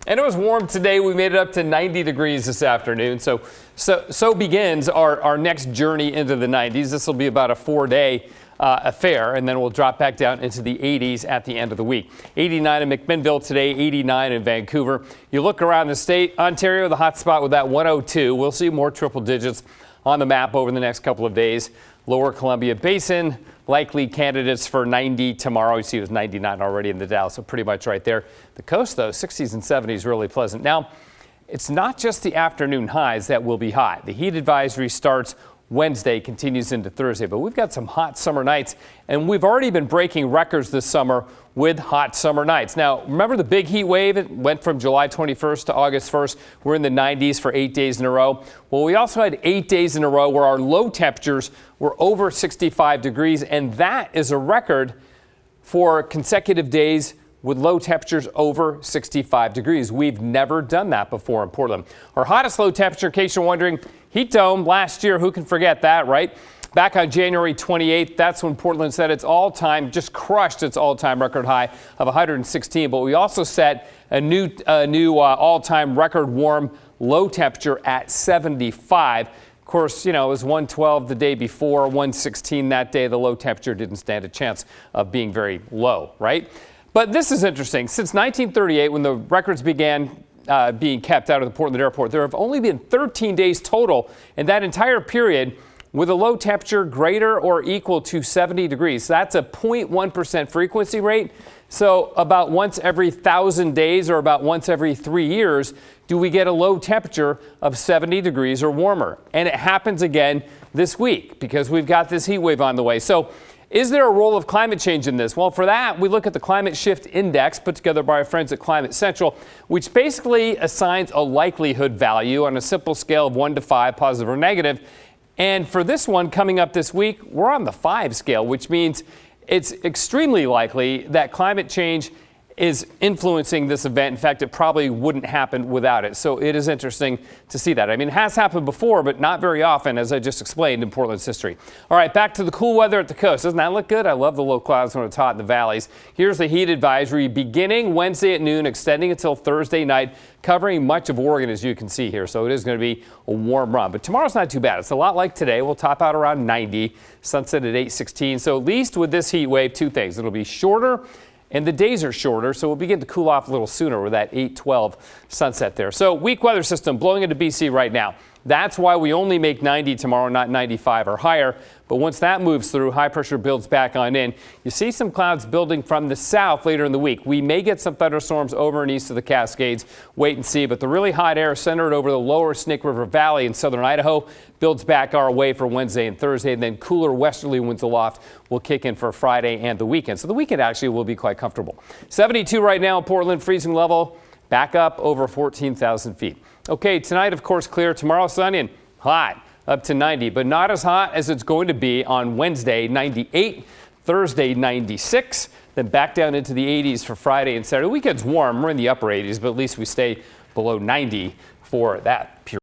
And it was warm today. We made it up to 90 degrees this afternoon. So begins our next journey into the 90s. This will be about a 4-day affair, and then we'll drop back down into the 80s at the end of the week. 89 in McMinnville today, 89 in Vancouver. You look around the state, Ontario, the hot spot with that 102. We'll see more triple digits on the map over the next couple of days. Lower Columbia Basin, likely candidates for 90 tomorrow. You see it was 99 already in the Dow, so pretty much right there. The coast, though, 60s and 70s, really pleasant. Now, it's not just the afternoon highs that will be hot. The heat advisory starts Wednesday, continues into Thursday, but we've got some hot summer nights, and we've already been breaking records this summer with hot summer nights. Now, remember the big heat wave? It went from July 21st to August 1st. We're in the 90s for 8 days in a row. Well, we also had 8 days in a row where our low temperatures were over 65 degrees, and that is a record for consecutive days with low temperatures over 65 degrees. We've never done that before in Portland. Our hottest low temperature, in case you're wondering, heat dome last year. Who can forget that, right? Back on January 28th, that's when Portland set its all-time, just crushed its all-time record high of 116. But we also set a new all-time record warm low temperature at 75. Of course, you know, it was 112 the day before, 116 that day. The low temperature didn't stand a chance of being very low, right? But this is interesting. Since 1938, when the records began being kept out of the Portland airport, there have only been 13 days total in that entire period with a low temperature greater or equal to 70 degrees. That's a 0.1% frequency rate. So about once every 1,000 days or about once every 3 years do we get a low temperature of 70 degrees or warmer. And it happens again this week because we've got this heat wave on the way. So is there a role of climate change in this? Well, for that, we look at the Climate Shift Index put together by our friends at Climate Central, which basically assigns a likelihood value on a simple scale of 1 to 5, positive or negative. And for this one coming up this week, we're on the 5 scale, which means it's extremely likely that climate change is influencing this event. In fact, it probably wouldn't happen without it. So it is interesting to see that. I mean, it has happened before, but not very often, as I just explained in Portland's history. All right, back to the cool weather at the coast. Doesn't that look good? I love the low clouds when it's hot in the valleys. Here's the heat advisory beginning Wednesday at noon, extending until Thursday night, covering much of Oregon, as you can see here. So it is going to be a warm run. But tomorrow's not too bad. It's a lot like today. We'll top out around 90, sunset at 8:16. So at least with this heat wave, two things. It'll be shorter, and the days are shorter, so we'll begin to cool off a little sooner with that 8:12 sunset there. So weak weather system blowing into BC right now. That's why we only make 90 tomorrow, not 95 or higher. But once that moves through, high pressure builds back on in. You see some clouds building from the south later in the week. We may get some thunderstorms over and east of the Cascades. Wait and see. But the really hot air centered over the lower Snake River Valley in southern Idaho builds back our way for Wednesday and Thursday. And then cooler westerly winds aloft will kick in for Friday and the weekend. So the weekend actually will be quite comfortable. 72 right now in Portland, freezing level back up over 14,000 feet. Okay, tonight, of course, clear. Tomorrow, sunny and hot, up to 90, but not as hot as it's going to be on Wednesday, 98, Thursday, 96, then back down into the 80s for Friday and Saturday. The weekend's warm. We're in the upper 80s, but at least we stay below 90 for that period.